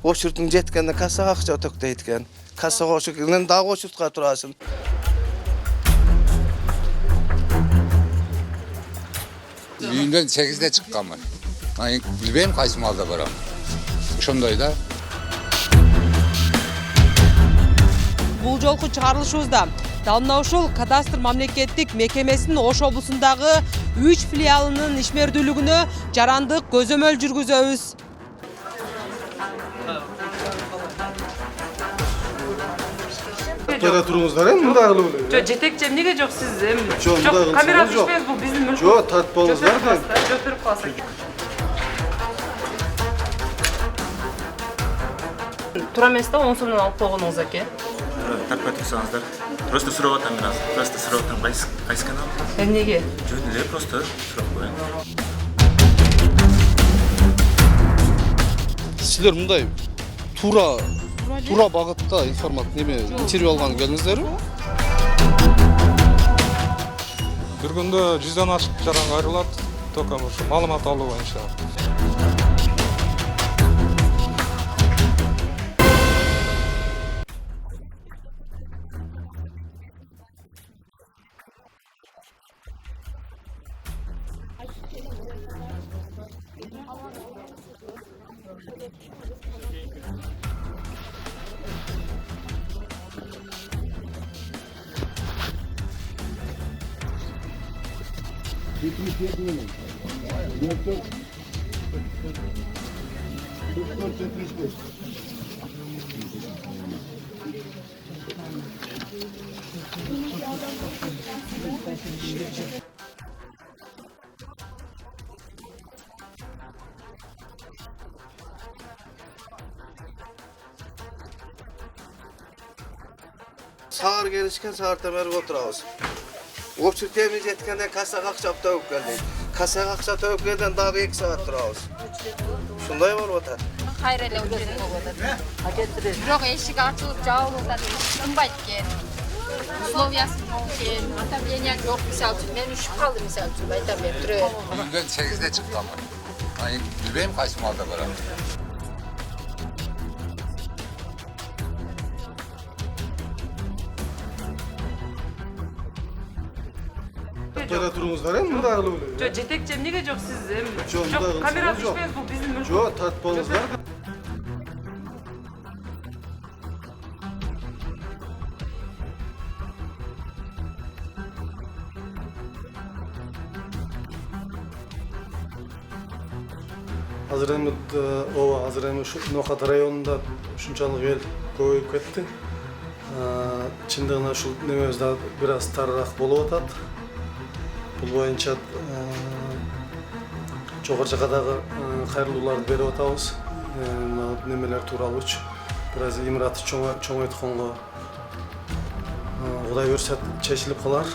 Oşurtun jetkende kassaga akça ötökteyt eken. Kassaga oşurtken daha oşurtka turasın. Үйүндөн 8'de çıkkanmın. Bilbeyim kaysı malda baram. Ошондой да. Бул жолку чыгарылышыбызда Далмына ошол кадастр мамлекеттик мекемесинин Ош облусундагы 3 филиалынын ишмердүүлүгүнө жарандык көзөмөл жүргүзөбүз. Toyda turuңuzдар эми мында кылып эле. Жо жетекчи эмнеге жок сиз эми? Жок, камера түшпөйт, бул биздин мүлкүбүз. Жок, тартпаңыздар да. Жөтүрүп калса. Тура эмес да 10 сомдон алып койгонуңуз эке. Тартпай турсаңыздар. Просто сурап атам мен азыр. Просто сурап атам. Кайсы канал? Эмнеге? Жөн эле просто сурап коеюн. Силер мындай тура багытта интервью алган келиңиздерби? Bir günde 100'den aşık jaran ayrılat, только маалымат алуу боюнча. Sağır gelişken sağırta beri oturabız. Oşurtemiz jetkende kassaga akça töküp geldik. Kassaga akça töküp gelden daha 2 saat turabız. Şunday var ota. Hayır ele ötürün boğuladı. Yok eşik açılıp jabılıp da ısınbayt eken. Условиясы болкен, отопления жоқ, misal üçün. Men üşüp kaldım misal üçün, aytam ben turöp. Үйүндөн 8'de çıkkanmın. Bilbeyim kaysı malda baram. Toyda turuңuzдар эми мында кылып эле. Жо жетекчи эмнеге жок сиз эми? Жок, камера жок. түшпөйт, бул биздин мүлкүбүз. Жок, тартпаңыздар да. Азыр эми азыр эми ушу Нокат районунда ушунчалык эл көбөйүп кетти. Чындыгында ушул немебиз да бир аз тарыраак болуп атат. Бул боюнча жогору жакадагы кайрылууларды берип атабыз. Немелер тууралуучу бир аз имараты чоңойтконго Кудай буйрса чечилип калар.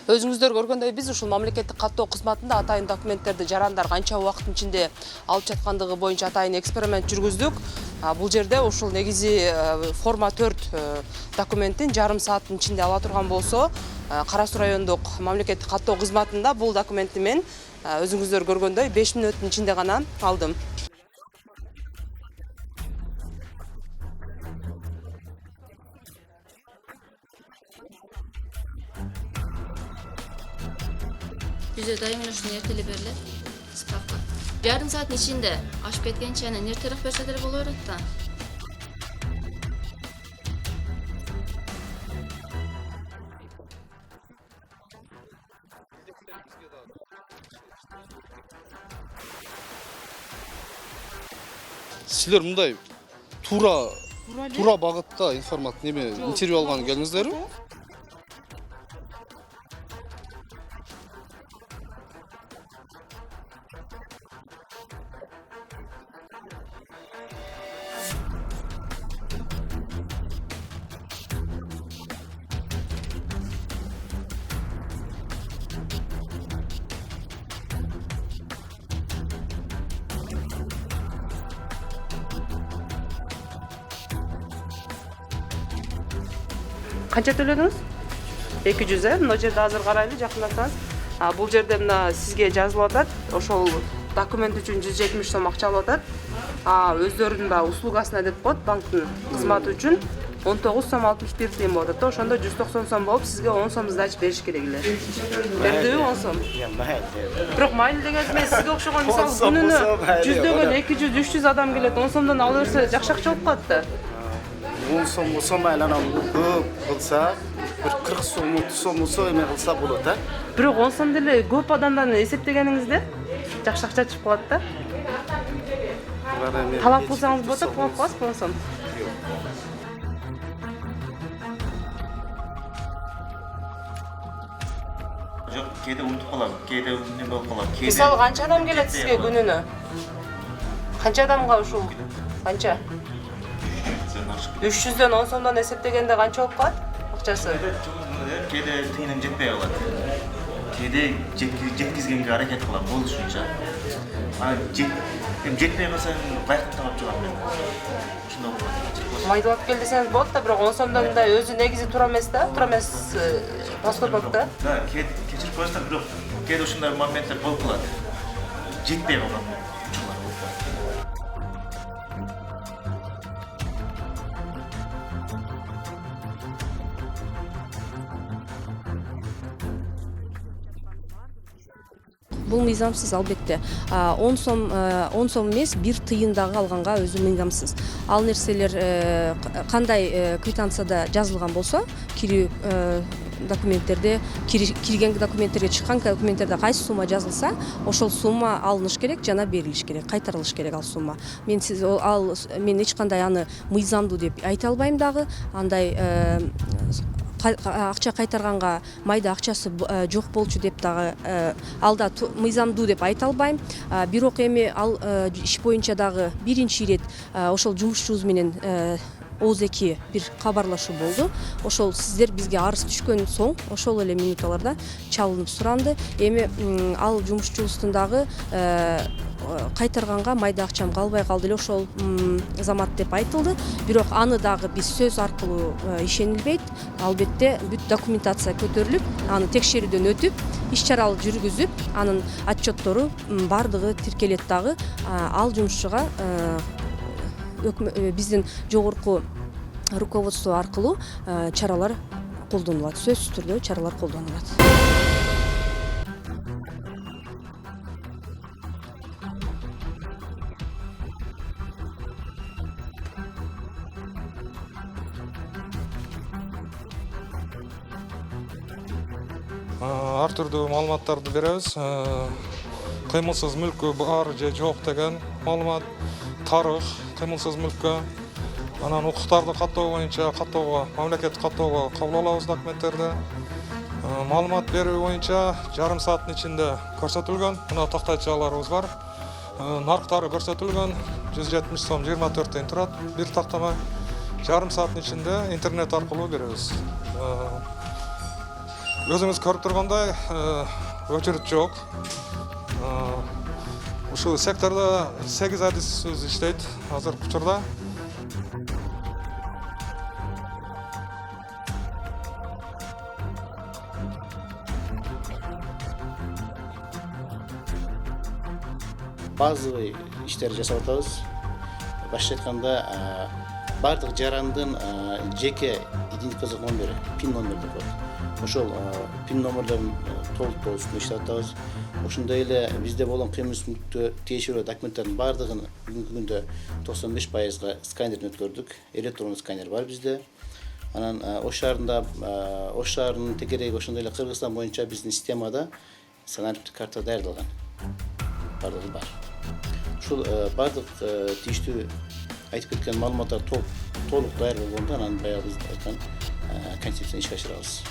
Өзүңүздөр көргөндөй биз ушул мамлекеттик каттоо кызматында атайын документтерди жарандар канча убакыттын ичинде алып жаткандыгы боюнча атайын эксперимент жүргүздүк. Бул жерде ушул негизи форма 4 документин жарым сааттын ичинде ала турган болсо, Кара Суу райондук мамлекеттик каттоо кызматында бул документти мен өзүңүздөр көргөндөй 5 мүнөттүн ичинде гана алдым. Bize dayımın üstüne erteli verilir. Spravka. Yarım saatin içinde aşıp etken çayına nertelik verseleri buluyor da. Силер мындай тура багытта интервью алган келиңиздерби? Канча төлөдүңүз? 200. Мына жерде азыр карайлы, жакындасаңыз. Бул жерде мына сизге жазылып атат. Ошол документ үчүн 170 сом акча алып атат. Өздөрүнүн баягы услугасына деп коет, банктын кызматы үчүн 19 сом 61 тиын болот да. Ошондо 190 сом болуп, сизге 10 сом сдача бериш керек эле. Бердиби 10 сом? Бирок майлы деген мен сизге окшогон мисалы күнүнө 100дөгөн 200 300 адам келет, 10 сомдон ала берсе жакшы акча болуп калат да. 10 сом болсо майлы анан көп кылса, bir 40 сом, 30 сом болсо эме кылса болот, а? Бирок 10 сом деле көп адамдан эсептегениңизде жакшы акча чыгып калат да. Талап кылсаңыз болот, талап кыласызбы 10 сом? Жоқ, кейде ұмытып қалам, кейде не болып қалам. Мисалы канча адам келет сизге күнүнө? Канча адамга ушул? Канча? 300дөн 10 сомдон эсептегенде канча болуп калат акчасы? Кейде тыйыным жетпей қалат. Кейде жеткізгенге аракет қылам, болушунча. Жетпей қалса байкын таап чыгам мен. Ушундай болот. Майдалап кел десеңиз болот да, бирок 10 сомдон да өзү негизи туура эмес да, туура эмес поступок да. Да, кечирип коесуң, бирок кейде ушундай моменттер болуп калат. Жетпей калган учурлар болуп калат. Бул мыйзамсыз албетте. 10 сом эмес, 1 тыйын дагы алганга өзү мыйзамсыз. Ал нерселер кандай квитанцияда жазылган болсо, кирүү документтерде, кирген документтерге чыккан документтерде кайсы сумма жазылса, ошол сумма алыныш керек жана берилиш керек, кайтарылыш керек ал сумма. Мен эч кандай аны мыйзамдуу деп айта албайм дагы, андай акча кайтарганга майда акчасы жок болчу деп дагы алда мыйзамдуу деп айта албайм. Бирок эми ал иш боюнча дагы биринчи ирет ошол жумушчубуз менен ооз-2 бир кабарлашуу болду. Ошол сиздер бизге арыз түшкөн соң ошол эле минуталарда чалынып суранды. Эми ал жумушчубуздун дагы кайтарганга майда акчам калбай калды эле ошол замат деп айтылды. Бирок аны дагы биз сөз аркылуу ишенилбейт. Албетте бүт документация көтөрүлүп, аны текшерүүдөн өтүп, иш-чаралар жүргүзүп, анын отчеттору бардыгы тиркелет дагы. Ал жумушчуга биздин жогорку руководство аркылуу чаралар колдонулат, сөзсүз түрдө чаралар колдонулат. Ар түрдүү маалыматтарды беребиз. Кыймылсыз мүлкү бар же жок деген маалымат, тарых кыймылсыз мүлккө, анан укуктарды каттоо боюнча мамлекеттик каттоого кабыл алабыз документтерди. Маалымат берүү боюнча жарым сааттын ичинде көрсөтүлгөн. Мына тактайчаларыбыз бар. Нарктары көрсөтүлгөн. 170 сом 24 тиын турат бир тактама. Жарым сааттын ичинде интернет аркылуу беребиз. Өзүңүз көрүп тургандай, өчүрүт жок. Ушул секторда 8 адис иштейт азыркы учурда. Базовый иштер жасап атабыз. Башкача айтканда, бардык жарандын жеке идентификациялык номери, пин номер деп коет. Ошол пин номерлерин толуктоо үстүндө иштеп атабыз. Ошондой эле бизде болгон кыймылсыз мүлккө тиешелүү документтердин бардыгын бүгүнкү күндө 95%га сканерден өткөрдүк. Электрондук сканер бар бизде. Анан Ош шаарынын тегереги ошондой эле Кыргызстан боюнча биздин системада санариптик карта даярдалган. Бардыгы бар. Ушул бардык тийиштүү айтып кеткен маалыматтар толук даяр болгондо анан баягы биз айткан концепцияны ишке ашырабыз.